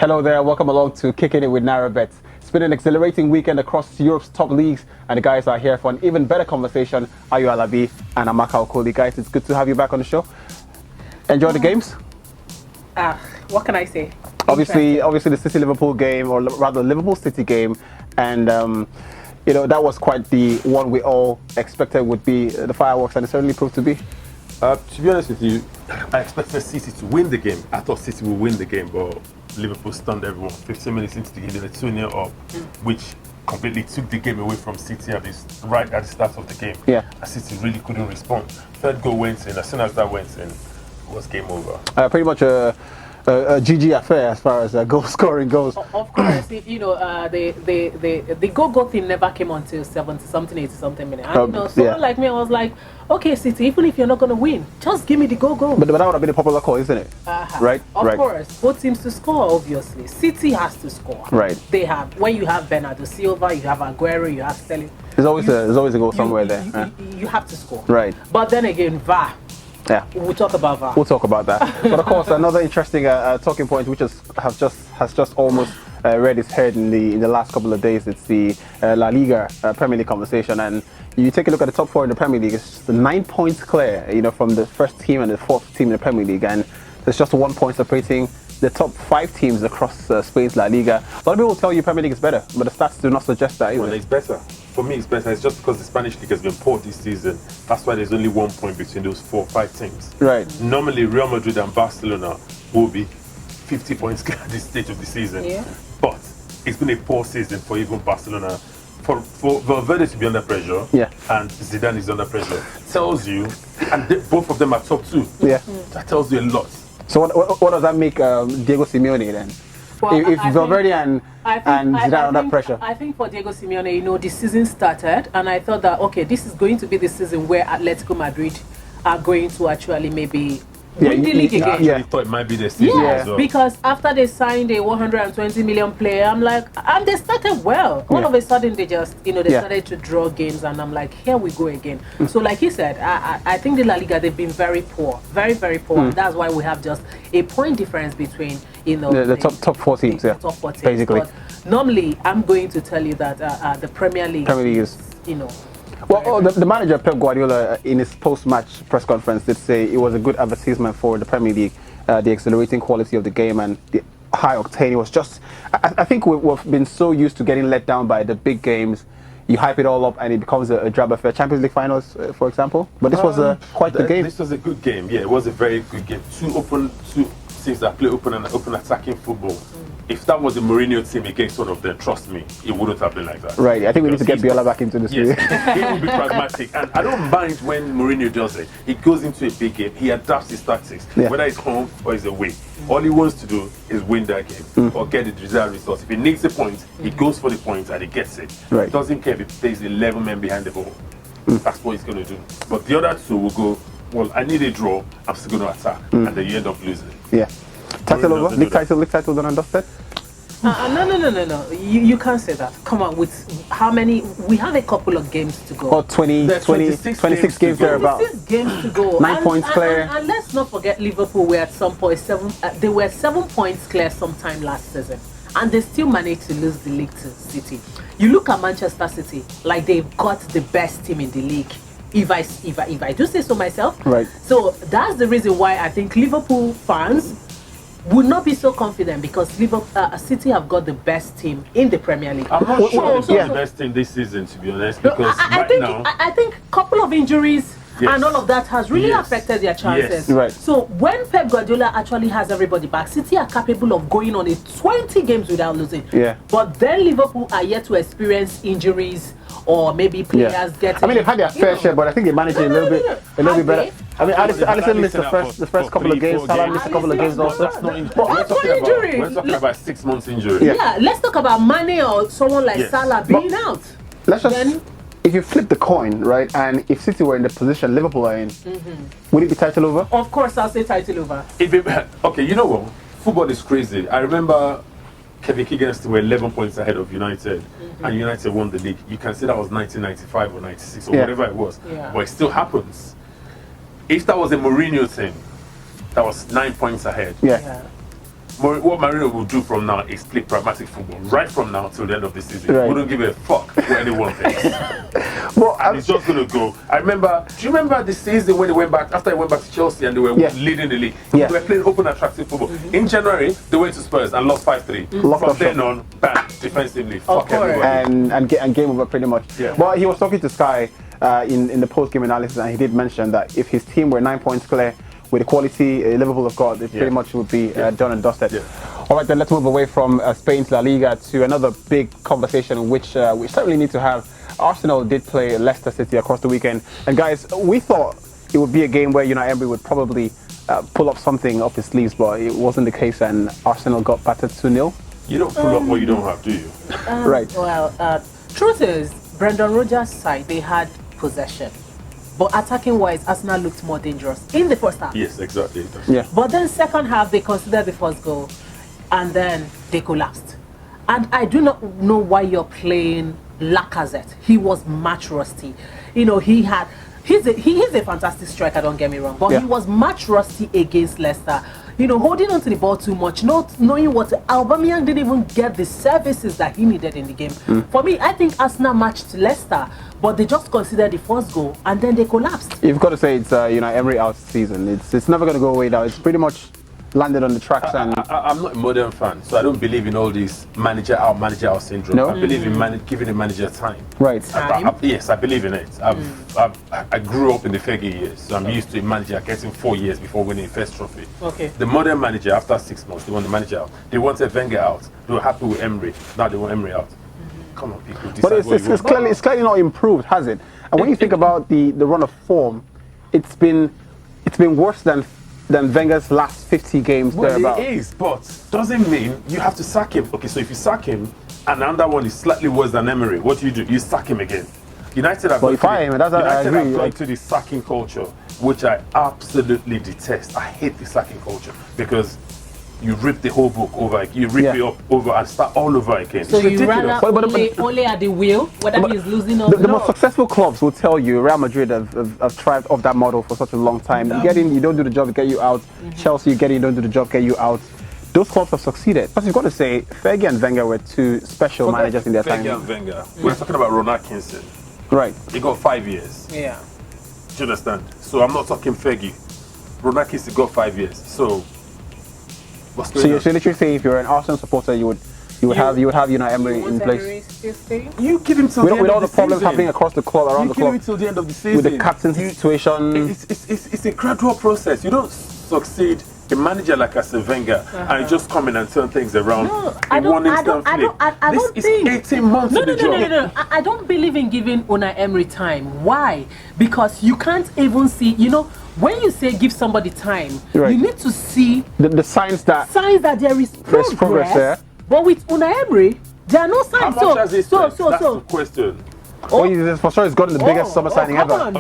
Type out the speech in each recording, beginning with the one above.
Hello there, welcome along to Kicking It with Nairabet. It's been an exhilarating weekend across Europe's top leagues, and the guys are here for an even better conversation. Ayo Alabi and Amaka Okoli. Guys, it's good to have you back on the show. Enjoy the games? What can I say? Obviously the City-Liverpool game, or rather Liverpool-City game, and that was quite the one we all expected would be the fireworks, and it certainly proved to be. To be honest with you, I expected City to win the game. I thought City would win the game, but Liverpool stunned everyone. 15 minutes into the game, they were 2-0 up, which completely took the game away from City right at the start of the game. Yeah. And City really couldn't respond. Third goal went in. As soon as that went in, it was game over. Pretty much a GG affair as far as goal scoring goes. Of course, the goal thing never came until 70-something, 80-something minutes. And someone like me, I was like, okay, City, even if you're not going to win, just give me the goal. But that would have been a popular call, isn't it? Right? Of course, both teams to score, obviously. City has to score. Right. They have, when you have Bernardo Silva, you have Aguero, you have Sterling. There's always a goal somewhere there. You have to score. Right. But then again, VAR. Yeah, we'll talk about VAR. We'll talk about that. But of course, another interesting talking point, which has just almost read its head in the last couple of days. It's the La Liga Premier League conversation, and you take a look at the top four in the Premier League. It's the 9 points clear, from the first team and the fourth team in the Premier League, and there's just 1 point separating the top 5 teams across Spain's La Liga. A lot of people will tell you Premier League is better, but the stats do not suggest that either. Well, it's better. For me, it's better. It's just because the Spanish league has been poor this season. That's why there's only 1 point between those 4 or 5 teams. Right. Normally, Real Madrid and Barcelona will be 50 points clear at this stage of the season. Yeah. But it's been a poor season for even Barcelona. For Valverde to be under pressure, and Zidane is under pressure, tells you, and both of them are top 2. Yeah. That tells you a lot. So what does that make Diego Simeone then? Well, if Valverde and Zidane are under pressure. I think for Diego Simeone, the season started, and I thought that, okay, this is going to be the season where Atletico Madrid are going to actually maybe win the league again. I thought it might be the season as well. Because after they signed a 120 million player, I'm like, and they started well. All of a sudden, they just, they started to draw games, and I'm like, here we go again. So like he said, I think the La Liga, they've been very poor, very, very poor. And that's why we have just a point difference between, the top 4 teams, top 4 teams. basically. But normally, I'm going to tell you that the Premier League is, Well, the manager Pep Guardiola in his post-match press conference did say it was a good advertisement for the Premier League, the exhilarating quality of the game and the high octane. It was just, I think we've been so used to getting let down by the big games. You hype it all up and it becomes a drab affair. Champions League finals, for example. But this was quite the game. This was a good game. Yeah, it was a very good game. Two teams that play open attacking football. If that was a Mourinho team against one of them, trust me, it wouldn't have been like that. Right, I think we need to get Biola back into this. Yes, he will be pragmatic. And I don't mind when Mourinho does it. He goes into a big game, he adapts his tactics, whether it's home or it's away. All he wants to do is win that game or get the desired results. If he needs the point, he goes for the point and he gets it. Right. He doesn't care if he plays 11 men behind the ball. That's what he's going to do. But the other two will go, well, I need a draw, I'm still going to attack. And then you end up losing. Yeah. Title over? League title done and dusted? No. You can't say that. Come on, with how many? We have a couple of games to go. Or 26 games thereabout. 26 games to go. 9 points clear. And let's not forget Liverpool were at some point they were 7 points clear sometime last season. And they still managed to lose the league to City. You look at Manchester City, like they've got the best team in the league. If I do say so myself. Right. So that's the reason why I think Liverpool fans would not be so confident, because City have got the best team in the Premier League. I'm not sure it's the best team this season, to be honest, because I think a couple of injuries and all of that has really affected their chances. Yes. Right. So when Pep Guardiola actually has everybody back, City are capable of going on 20 games without losing. Yeah. But then Liverpool are yet to experience injuries or maybe players getting. I mean, they've had their fair share, but I think they managed it a little bit better. I mean, Alisson missed the first couple of games. Salah missed a couple of games also. We're talking about 6 months injury. Yeah, let's talk about Mane or someone like Salah being out. Let's just, if you flip the coin, right, and if City were in the position Liverpool are in, would it be title over? Of course, I'll say title over. Okay, you know what? Football is crazy. I remember Kevin Keegan were 11 points ahead of United, and United won the league. You can say that was 1995 or 96 or whatever it was, but it still happens. If that was a Mourinho thing, that was 9 points ahead. what Mourinho will do from now is play pragmatic football right from now till the end of the season. Right. We don't give a fuck what anyone thinks. Well, He's just going to go. Do you remember the season when they went back, after they went back to Chelsea and they were leading the league? Yeah. They were playing open, attractive football. In January, they went to Spurs and lost 5-3. From then on, bam, defensively, fuck everybody. And game over pretty much. Yeah. But he was talking to Sky in the post-game analysis, and he did mention that if his team were 9 points clear with the quality Liverpool have got, it pretty much would be done and dusted. Yeah. All right, then let's move away from Spain's La Liga to another big conversation, which we certainly need to have. Arsenal did play Leicester City across the weekend, and guys, we thought it would be a game where Emery would probably pull up something up his sleeves, but it wasn't the case, and Arsenal got battered 2-0. You don't pull up what you don't have, do you? Right. Well, truth is, Brendan Rodgers' side, they had possession. But attacking-wise, Arsenal looked more dangerous in the first half. Yes, exactly. Yeah. But then second half, they considered the first goal, and then they collapsed. And I do not know why you're playing Lacazette. He was match rusty. He is a fantastic striker, don't get me wrong, but he was match rusty against Leicester. Holding on to the ball too much, not knowing what Aubameyang didn't even get the services that he needed in the game. For me, I think Arsenal matched Leicester, but they just considered the first goal and then they collapsed. You've got to say it's Emery out season. It's never going to go away now. It's pretty much landed on the tracks. I'm not a modern fan, so I don't believe in all this manager out syndrome. No? I believe in giving a manager time. Right. Yes, I believe in it. I grew up in the Fergie years, so I'm used to a manager getting 4 years before winning the first trophy. Okay. The modern manager, after 6 months, they want the manager out. They wanted Wenger out. They were happy with Emery. Now they want Emery out. Come on, people. But it's clearly not improved, has it? And when you think about the run of form, it's been worse than Wenger's last 50 games. Well, it is, but doesn't mean you have to sack him. Okay, so if you sack him and another one is slightly worse than Emery, what do? You sack him again. United have gone to the sacking culture, which I absolutely detest. I hate the sacking culture because you rip the whole book over, you rip it up over and start all over again. So you rather only at the wheel, whether he's losing or not. The most successful clubs will tell you Real Madrid have thrived off that model for such a long time. You get in, you don't do the job, get you out. Chelsea, you get in, you don't do the job, get you out. Those clubs have succeeded. But you've got to say, Fergie and Wenger were two special managers in their time. Fergie and Wenger. We're talking about Ron Atkinson. Right. He got 5 years. Yeah. Do you understand? So I'm not talking Fergie. Ron Atkinson got 5 years. So what's going on? So you're literally saying if you're an Arsenal supporter, you would have Emery in place. You give him till the end with of all the problems happening across the club, around the club. You give him till the end of the season. With the captaincy situation. It's a gradual process. You don't succeed a manager like Arsene Wenger and just come in and turn things around. No, I don't think. 18 months in the job. No. I don't believe in giving Unai Emery time. Why? Because you can't even see, when you say give somebody time, you need to see the signs that there is progress there. But with Unai Emery, there are no signs. How much has he spent? That's the question. For sure, he's gotten the biggest summer signing ever.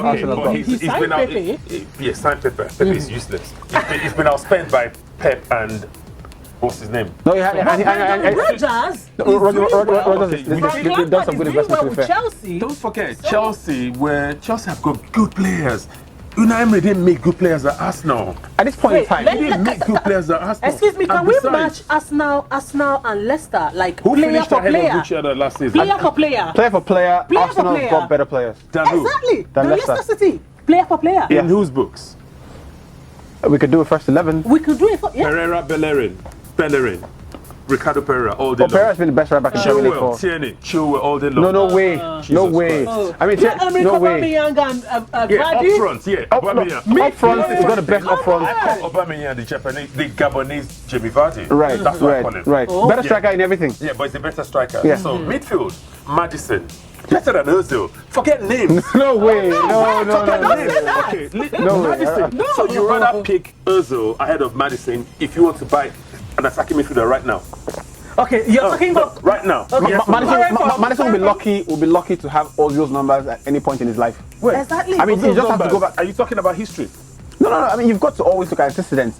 He signed Pepe. Yes, signed Pepe. Pepe is useless. He's been outspent by Pep and what's his name? No, he had Rodgers. Rodgers done some good investments with Chelsea. Don't forget Chelsea have got good players. Unai Emery didn't make good players at Arsenal. At this point in time, he didn't make good players at Arsenal. Excuse me, can we match Arsenal and Leicester like who player finished for ahead player? of each other last season? Player for player. Player for player, Arsenal got better players. Exactly. Than Leicester City. Player for player. In whose books? We could do a first 11. We could do it for Pereira, Bellerin, Ricardo Pereira all day long. Pereira's been the best right back in Premier League for. Tierney, Chilwell all day long. No way. No way. I mean, no way. Aubameyang and up front, Up front, he's got the best up front. I call Aubameyang the Gabonese Jamie Vardy. Right, that's what I call him. Right. Better striker in everything. Yeah, but he's a better striker. Yeah. So midfield, Maddison. Better than Ozil. Forget names. No way. No. Okay, Maddison. So you rather pick Ozil ahead of Maddison if you want to buy an attacking midfielder right now? Okay, you're talking about right now. Okay. Madison will be lucky to have Ozil's numbers at any point in his life. Exactly. I mean, he just has to go back. Are you talking about history? No. I mean, you've got to always look at antecedents.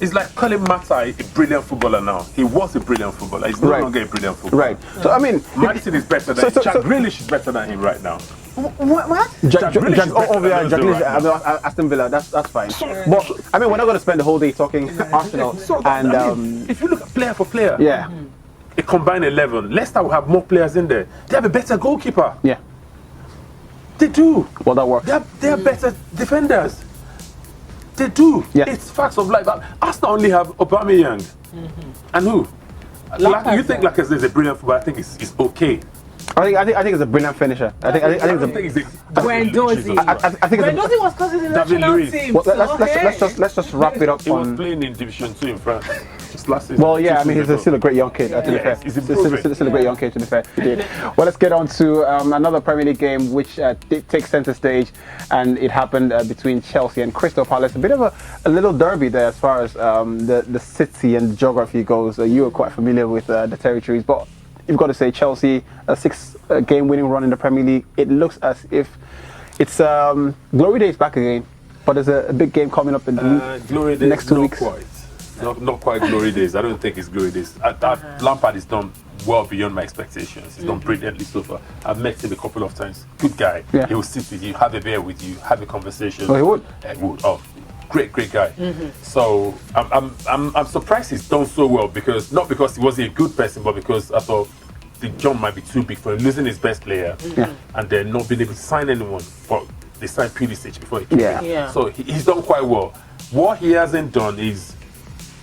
It's like calling Mata a brilliant footballer now. He was a brilliant footballer. He's no longer a brilliant footballer. Right. So I mean, Maddison is better than Jack Grealish is better than him right now. What? Jack Grealish, Aston Villa, that's fine. But I mean, we're not going to spend the whole day talking Arsenal. And if you look at player for player, yeah, a combined 11, Leicester will have more players in there. They have a better goalkeeper. yeah, They do. well that works. They are better defenders. They do. Yeah. It's facts of life. Arsenal only have Aubameyang. And who? You think Lacazette is a brilliant footballer? I think it's okay. I think it's a brilliant finisher. I think it's a. Guendouzi. I think it's Guendouzi was causing the David national Luiz. team. Well, so, let's just wrap it up He was on. playing in Division 2 in France. Just last season. Well, yeah, I mean, he's still a great young kid, to be fair. He's Still a great young kid, to be fair. He did. Well, let's get on to another Premier League game which takes centre stage, and it happened between Chelsea and Crystal Palace. A bit of a little derby there as far as the city and the geography goes. You were quite familiar with the territories, but you've got to say Chelsea, a 6-game winning run in the Premier League. It looks as if it's glory days back again, but there's a big game coming up in the next 2 weeks. Not quite glory days. I don't think it's glory days. Lampard is done well beyond my expectations. He's done brilliantly so far. I've met him a couple of times. Good guy. Yeah. He will sit with you, have a beer with you, have a conversation. Oh, he would. Oh, great guy. So I'm surprised he's done so well, because not because he wasn't a good person, but because I thought the jump might be too big for him, losing his best player, and then not being able to sign anyone. But they signed Pulisic before he came in. Yeah. So he's done quite well. What he hasn't done is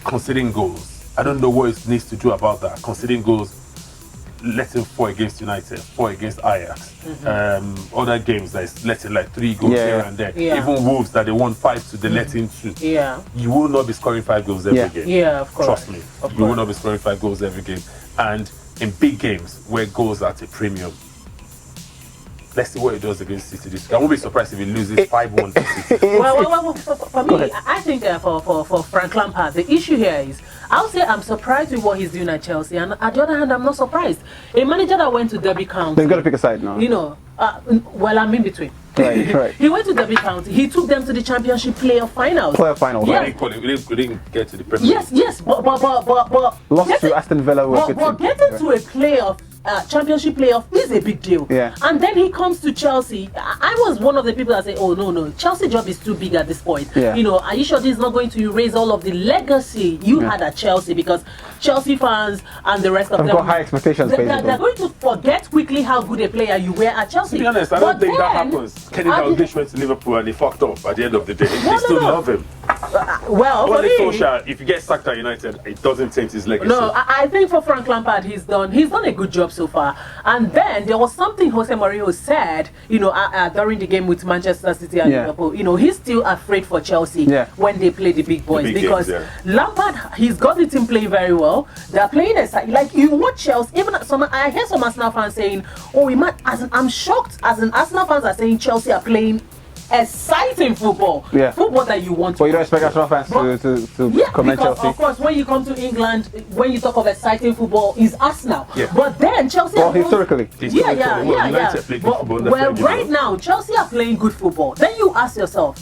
conceding goals. I don't know what he needs to do about that. Conceding goals, letting 4 against United, 4 against Ajax. Other games that is letting like 3 goals here and there. Yeah. Even Wolves that they won 5 to, they let in 2. Yeah. You will not be scoring 5 goals every game. Yeah, of course. Trust me. You will not be scoring 5 goals every game. And in big games where goals are at a premium, let's see what he does against City this week. I won't be surprised if he loses 5-1 to City. Well, for me, I think for Frank Lampard, the issue here is, I'll say I'm surprised with what he's doing at Chelsea, and on the other hand, I'm not surprised. A manager that went to Derby County, They've got to pick a side now. you know, well, I'm in between. Right. He went to Derby County. He took them to the Championship playoff finals. Right. We didn't get to the Premier League. Yes, but Lost to Aston Villa. But getting to a playoff, championship playoff is a big deal. Yeah. And then he comes to Chelsea. I was one of the people that say, oh no, Chelsea job is too big at this point. Yeah. You know, are you sure this is not going to erase all of the legacy you had at Chelsea? Because Chelsea fans and the rest of them got high expectations. They're going to forget quickly how good a player you were at Chelsea. To be honest, I don't think that happens. Kenny Dalglish went to Liverpool and he fucked up at the end of the day. They still love him. Well, for me, if you get sacked at United, it doesn't change his legacy. no, I think for Frank Lampard, he's done a good job so far. And then there was something Jose Mourinho said, you know, during the game with Manchester City and Liverpool. You know, he's still afraid for Chelsea when they play the big boys, because Lampard, he's got the team playing very well. They're playing like you watch Chelsea. Even I hear some Arsenal fans saying, "Oh, I'm shocked." As in Arsenal fans are saying Chelsea are playing exciting football. Football that you want to. But you don't expect Arsenal fans to comment because Chelsea? Of course, when you come to England, when you talk of exciting football, is Arsenal. But then Chelsea. Well, historically. Well, right now Chelsea are playing good football. Then you ask yourself,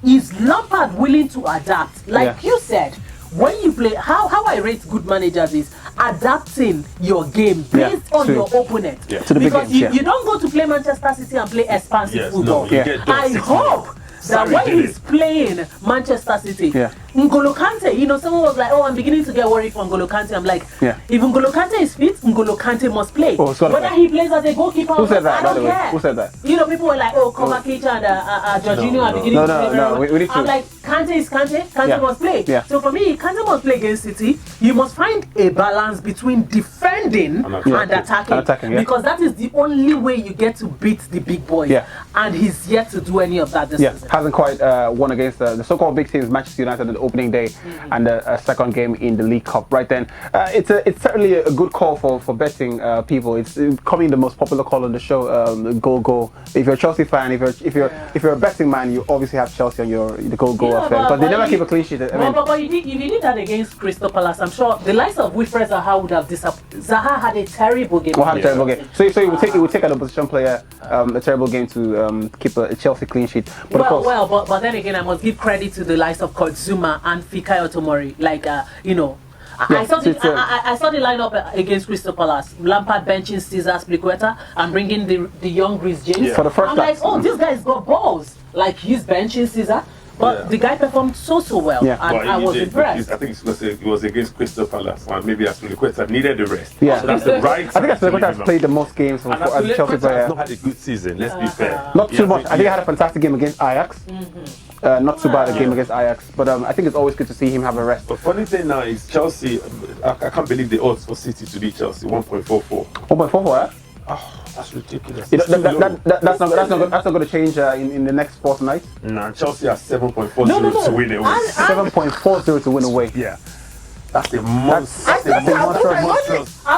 is Lampard willing to adapt? Like you said, when you play, how I rate good managers is adapting your game based on your opponent. To the because big games, you don't go to play Manchester City and play expansive football. I hope that when he's playing Manchester City, N'Golo Kante, you know, someone was like, "Oh, I'm beginning to get worried for N'Golo Kante." I'm like, if N'Golo Kante is fit, N'Golo Kante must play. Whether he plays as a goalkeeper, who said that? I don't care. Who said that? You know, people were like, "Oh, Kovacic and Jorginho are beginning to play very well." We need to. I'm like, Kante is Kante. Kante must play. So for me, Kante must play against City. You must find a balance between defending and attacking, because that is the only way you get to beat the big boys. And he's yet to do any of that this season. Hasn't quite won against the so-called big teams, Manchester United, on the opening day and a second game in the League Cup. Right then, it's certainly a good call for betting people. It's coming the most popular call on the show. Goal. If you're a Chelsea fan, if you're a betting man, you obviously have Chelsea on the goal affair, because they never keep a clean sheet. But if you did that against Crystal Palace, I'm sure the likes of Wilfred Zaha would have disappointed. Zaha had a terrible game. So it would take an opposition player a terrible game to keep a Chelsea clean sheet. But but then again, I must give credit to the likes of Kurt Zuma and Fikayo Tomori. Like, you know, I saw the lineup against Crystal Palace. Lampard benching Cesar Spilicueta and bringing the young Reece James. For the first I'm time. like, oh, this guy's got balls. Like, he's benching Cesar. But the guy performed so well, and I was impressed. I think it was against Crystal Palace, and maybe Aspilicueta needed the rest. Yeah, so that's the right. I think Aspilicueta has played the most games as a Chelsea player. Has not had a good season. Let's be fair. Not too much. I think he had a fantastic game against Ajax. Not too bad a game against Ajax, but I think it's always good to see him have a rest. But funny thing now is Chelsea. I can't believe the odds for City to beat Chelsea 1.44. 1.44, Oh, that's ridiculous. That's not going to change in the next fortnight. Nah, Chelsea has 7.40 to win away. 7.40 to win away. Yeah. That's a monster. I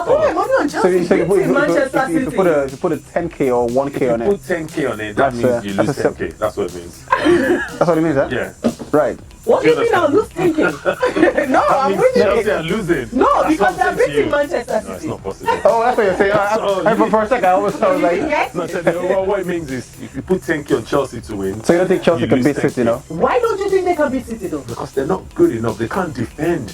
put my money on Chelsea. So Manchester if you put a 10k or 1k on it. Put 10k on it, that means you lose 10k. That's what it means. That's what it means, huh? Yeah. Right. What do you mean I'm losing? No, I'm winning. Chelsea are losing. No, because they're beating Manchester City. No, it's not possible. Oh, that's what you're saying. For a second, I was like... No, what it means is, if you put 10k on Chelsea to win... So you don't think Chelsea can beat City, no? Why don't you think they can beat City, though? Because they're not good enough. They can't defend.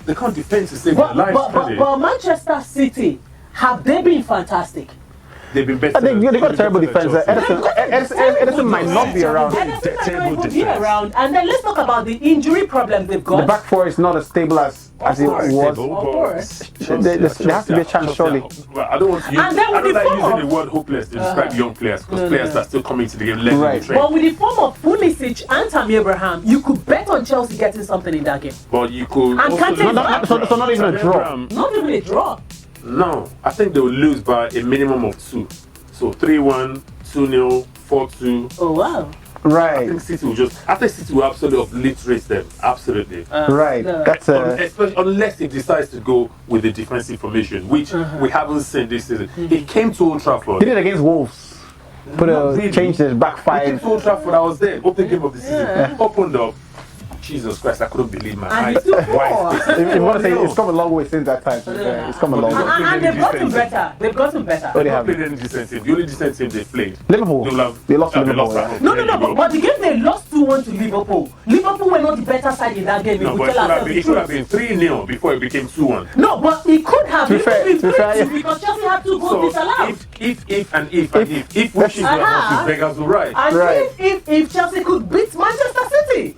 They can't defend to save their lives. But Manchester City, have they been fantastic? They've been better. They've got a terrible defense. Edison might not be around. And then let's talk about the injury problem they've got. The back four is not as stable as it was. There has to be a chance, surely. I don't want to use, I don't like using the word hopeless to describe young players, because players are still coming to the game learning the trade. But with the form of Pulisic and Tammy Abraham, you could bet on Chelsea getting something in that game. But you could and also so not even a draw. Not even a draw. No, I think they will lose by a minimum of 2. So 3-1, 2-0, 4-2. Oh wow. Right. I think City will City will absolutely obliterate them. Absolutely. Right. That's especially unless he decides to go with the defensive formation, which we haven't seen this season. He came to Old Trafford. He did it against Wolves. Changed his back five. He came to Old Trafford. I was there. Opening game of the season. Opened up. Jesus Christ, I couldn't believe my eyes. If you want to say it's come a long way since that time. It's come a long way. And they've gotten better. They've gotten better. They haven't played any decent team. The only decent team they played. Liverpool. They lost to Liverpool. No. But the game they lost 2-1 to Liverpool. Liverpool were not the better side in that game. No, but it should have been 3-0 before it became 2-1. No, but it could have been 3-2 because Chelsea had 2 goals disallowed. If wishing was Vegas will right. And if Chelsea could beat Manchester City.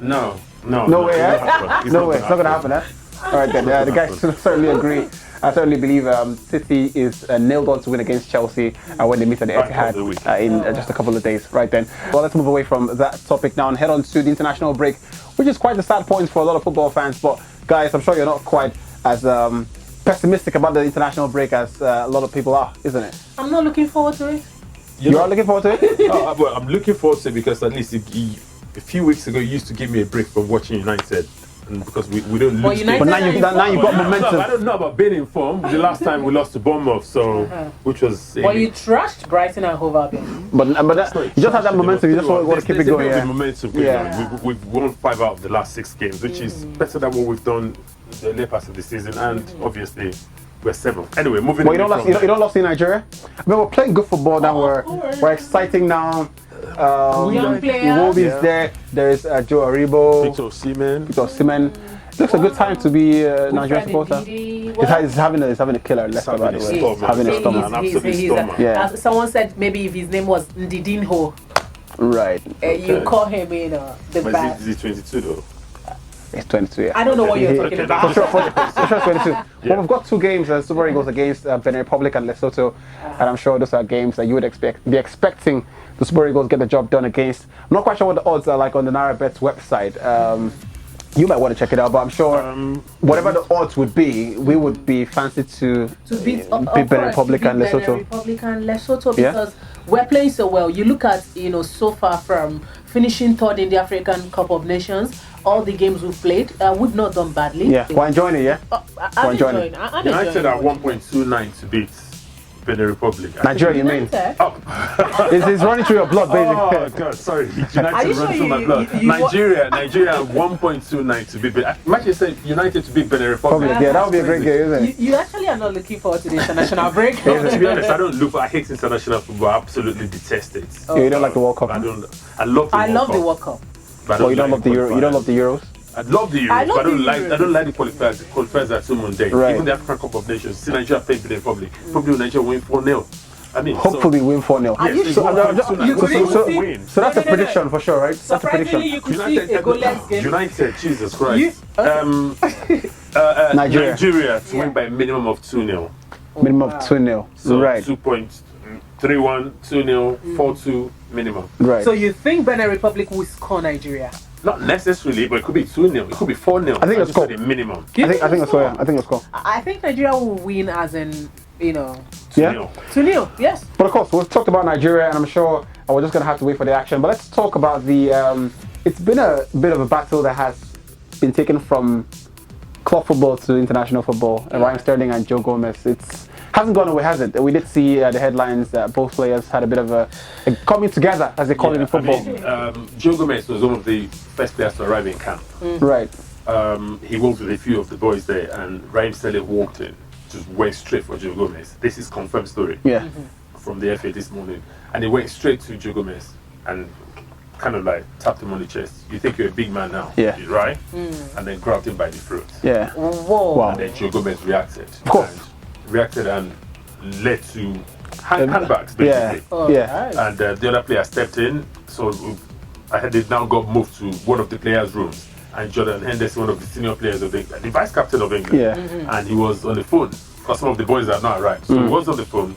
No way, no way. It's not going to happen, huh? All right, then. The guys certainly agree. I certainly believe City is nailed on to win against Chelsea when they meet at the Etihad in just a couple of days. Right then. Well, let's move away from that topic now and head on to the international break, which is quite a sad point for a lot of football fans. But guys, I'm sure you're not quite as pessimistic about the international break as a lot of people are, isn't it? I'm not looking forward to it. You are looking forward to it? Well, I'm looking forward to it because at least a few weeks ago, you used to give me a break from watching United, and because we don't lose. But now you've got momentum. I don't know about being informed. The last time we lost to Bournemouth, which was. Well, you trashed Brighton and Hove Albion. But you just have that momentum. You just want to keep it going. Yeah. Momentum. We've won 5 out of the last 6 games, which is better than what we've done the earlier part of the season, and obviously. We're 7th. Anyway, moving on. You don't lost in Nigeria? I mean, we're playing good football now. We're exciting now. Young players. Iwobi's there. There's Joe Aribo. Victor Osimhen. Looks a good time to be a Nigerian supporter. He's having a killer left, by the way. He's having a storm. An absolute storm. As someone said, maybe if his name was Ndidinho. Right. You call him the bad. Is he 22 though? It's 22, yeah. I don't know what you're talking about. For sure 22. Yeah. Well, we've got 2 games, Super Eagles against Benin Republic and Lesotho, and I'm sure those are games that you would be expecting the Super Eagles get the job done against. I'm not quite sure what the odds are like on the Nairabet website. You might want to check it out, but I'm sure whatever the odds would be, we would be fancy to beat Benin Republic and Lesotho. Because we're playing so well. You look at, so far from finishing 3rd in the African Cup of Nations, all the games we've played, we've not done badly. Yeah, we're enjoying it, yeah? I'm enjoying. United are 1.29 to beat Benin Republic. Nigeria, you mean? It's running through your blood, basically. Oh, God, sorry. United runs through my blood. Nigeria 1.29 to beat Benin. Imagine saying United to beat Benin Republic. Yeah, that would be a great game, isn't it? You actually are not looking forward to the international break. To be honest, I hate international football. I absolutely detest it. You don't like the World Cup? I love the World Cup. Well, you don't love the Euros? I love the Euros, I love but the I Euros. don't like the qualifiers. The qualifiers are too mundane. Right. Even the African Cup of Nations, see Nigeria played with the Republic. Probably Nigeria win 4-0. I mean, Hopefully win 4-0. Are you Yes, sure? you could even win. So that's a prediction for sure, right? That's a prediction. Surprisingly, you could see a goalless game. United, Jesus Christ. Nigeria. Nigeria to win by a minimum of 2-0. Minimum of 2-0. So Right. 2.31, 2-0, 4-2 minimum. Right. So you think Benin Republic will score Nigeria? Not necessarily, but it could be 2-0. It could be 4-0. I think it's just cool. the minimum. I think that's cool. Yeah. I think that's cool. I think Nigeria will win, as in, Yeah. 2-0. Yes. But of course, we've talked about Nigeria, and I'm sure we're just going to have to wait for the action. But let's talk about the. It's been a bit of a battle that has been taken from club football to international football. Ryan Sterling and Joe Gomez. It's hasn't gone away, has it? We did see the headlines that both players had a bit of a coming together, as they call it in football. I mean, Joe Gomez was one of the first players to arrive in camp. Right. He worked with a few of the boys there, and Raheem Sterling walked in, just went straight for Joe Gomez. This is confirmed story Yeah. from the FA this morning, and he went straight to Joe Gomez and kind of like tapped him on the chest. You think you're a big man now, Yeah. right? And then grabbed him by the throat. Yeah. Whoa. Wow. And then Joe Gomez reacted. Of course. And reacted and led to handbags, Yeah. basically. Yeah. And the other player stepped in, so I had it now got moved to one of the players' rooms. And Jordan Henderson, one of the senior players of the vice captain of England, Yeah. and he was on the phone because some of the boys have not arrived. So he was on the phone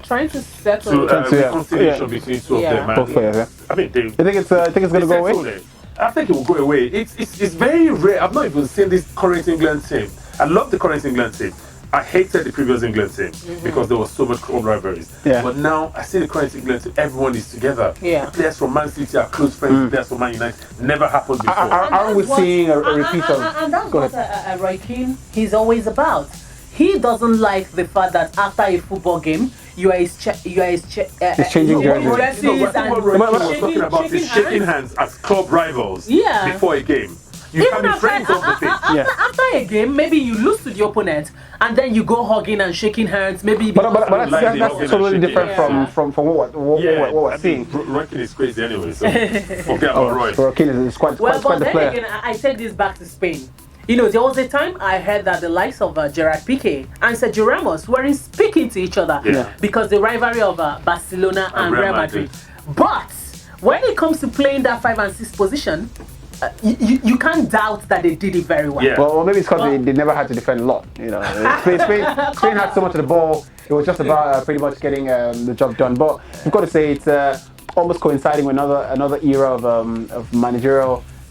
Trying to settle. to yeah. reconciliation Yeah. between two of Yeah. them. Both players, yeah. I mean, You think it's going to go away? settled it. I think it will go away. It's very rare. I've not even seen this current England team. I love the current England team. I hated the previous England team because there was so much club rivalries. Yeah. But now I see the current England team. Everyone is together. Yeah. Players from Man City are close friends with players from Man United. Never happened before. Aren't we seeing a repeat of? And that's Go what ahead. Roy Keane he's always about. He doesn't like the fact that after a football game, you are his changing jerseys. No, what Roy Keane was talking about is shaking hands as club rivals Yeah. before a game. You can be friends off the pitch. Yeah. After a game, maybe you lose to the opponent, and then you go hugging and shaking hands. Maybe But that's Like totally the- different Yeah. from what we're seeing. Roy Keane is crazy anyway, so forget about Roy. Roy Keane is quite well, but the then player. again, I take this back to Spain. You know, there was a time I heard that the likes of Gerard Piqué and Sergio Ramos weren't speaking to each other Yeah. because the rivalry of Barcelona and Real Madrid. But when it comes to playing that 5 and 6 position, you can't doubt that they did it very well. Yeah. Well, maybe it's because they never had to defend a lot. You know, Spain had so much of the ball. It was just about pretty much getting the job done. But you've got to say it's almost coinciding with another era of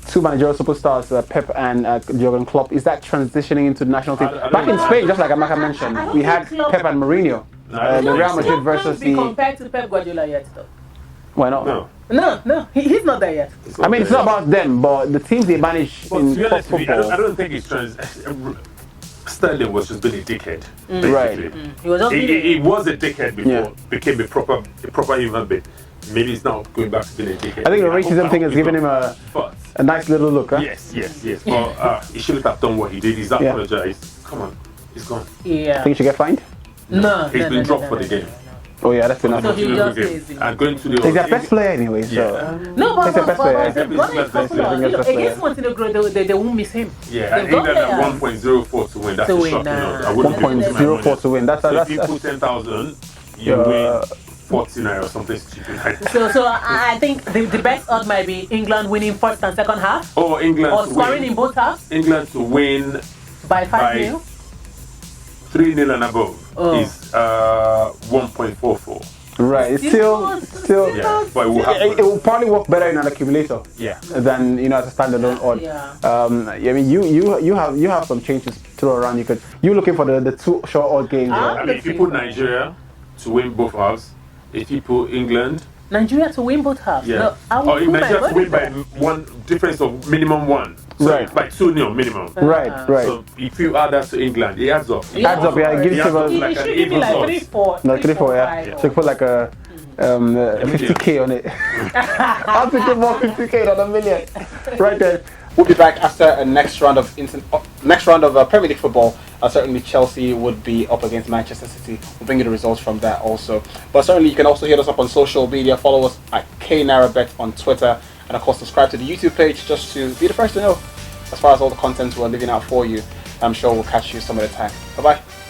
two managerial superstars, Pep and Jurgen Klopp. Is that transitioning into the national team? I Back in don't- Spain, just like Amaka mentioned, I don't we had think Klopp- Pep and Mourinho. The Real Madrid versus be the. compared to Pep Guardiola yet, though. Why not? No. No, he's not there yet. I mean, it's not about them, but the teams they manage But in to be honest with you, I football. don't think it's Sterling was just being a dickhead. Right. Basically. He was just He was a dickhead before, Yeah. became a proper human being. Maybe he's now going back to being a dickhead. I think the hope- racism I thing hope has he's given not. him But a nice little look, huh? yes. But he shouldn't have done what he did. He's Yeah. apologized. Come on, he's gone. yeah. Think he should get fined? No, He's been dropped for the game. Oh yeah, that's enough. So he To just the game. lazy. And going to the. He's their best player anyway, so. Yeah. No, but He's the best player. they've got a couple of, you know, against Montenegro, they won't miss him. Yeah, and They've got England at players. 1.04 to win. That's To a win, shocking nah. odds. I wouldn't be losing my 1.04 money. to win. That's So if you put 10,000, you win 49 or something stupid. So I think the best odds might be England winning first and second half, Or England or to scoring win. in both halves England to win by 5-0. 3-0 and above Oh. is 1.44. right. It's still. Yeah, but it will happen. It will probably work better in an accumulator Yeah. than as a standalone odd. Yeah. I mean, you have some changes to throw around. You looking for the two short odd games. Ah. I mean, if you put Nigeria to win both halves, if you put England, Nigeria to win both halves. yeah, No, I will or put my Nigeria to money win by there. one difference of minimum one, so Right. by 2-0 minimum. Right. So if you add that to England, it adds up. Adds up, yeah, it gives Yeah, you it It like an should give me even like odds. 3-4. No, 3-4, yeah. 5. So you put like a 50k on it. I'll take it more 50k than a million. Right there. We'll be back after a next round of Premier League football. Certainly Chelsea would be up against Manchester City. We'll bring you the results from that also. But certainly you can also hit us up on social media. Follow us at Nairabet on Twitter and of course subscribe to the YouTube page just to be the first to know as far as all the content we're leaving out for you. I'm sure we'll catch you some other time. Bye bye.